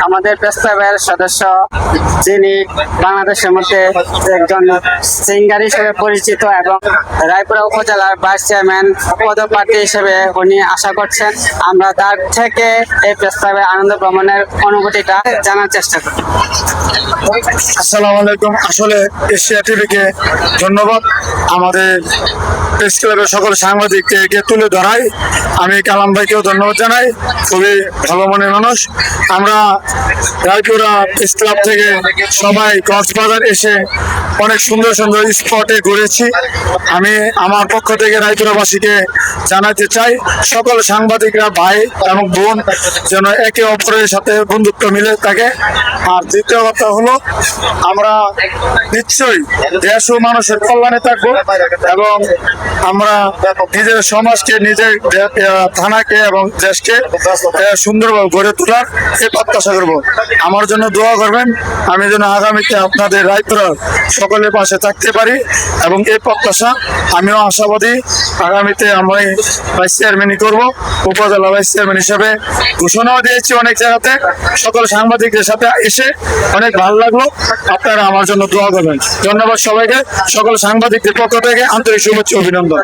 আমাদের প্রেস ক্লাবের সদস্য, যিনি বাংলাদেশের মধ্যে একজন সিঙ্গার হিসেবে পরিচিত এবং রায়পুরা উপজেলার ভাইস চেয়ারম্যান পদপ্রার্থী হিসেবে উনি আশা করছেন। আমরা তার থেকে এই প্রেস ক্লাবের আনন্দ ভ্রমণের অনুভূতিটা জানার চেষ্টা করি। আসসালামু আলাইকুম। আসলে এশিয়া টিভিকে ধন্যবাদ আমাদের প্রেস ক্লাবের সকল সাংবাদিককে তুলে ধরাই। আমি কালাম ভাইকেও ধন্যবাদ জানাই, খুবই ভালো মনের মানুষ। আমরা রায়পুরা প্রেস ক্লাব থেকে সবাই কক্সবাজার এসে অনেক সুন্দর সুন্দর স্পটে ঘুরেছি। আমি আমার পক্ষ থেকে রায়পুরাবাসীকে জানাতে চাই, সকল সাংবাদিকরা ভাই এবং বোন যেন একে অপরের সাথে বন্ধুত্ব মিলে থাকে। আর দ্বিতীয় কথা হলো, আমরা নিশ্চয়ই দেশ ও মানুষের কল্যাণে থাকবো এবং আমরা নিজের সমাজকে, নিজের থানাকে এবং দেশকে সুন্দরভাবে গড়ে তোলার এই প্রত্যাশা করবো। আমার জন্য দোয়া করবেন, আমি যেন আগামীতে আপনাদের রায়পুরার সকলের পাশে থাকতে পারি এবং এই প্রত্যাশা আমিও আশাবাদী। আগামীতে আমি ভাইস চেয়ারম্যানই করবো, উপজেলা ভাইস চেয়ারম্যান হিসেবে ঘোষণাও দিয়েছি অনেক জায়গাতে। সকল সাংবাদিকদের সাথে এসে অনেক ভালো লাগলো। আপনারা আমার জন্য দোয়া করবেন। ধন্যবাদ সবাইকে, সকল সাংবাদিকদের পক্ষ থেকে আন্তরিক শুভেচ্ছা, অভিনন্দন।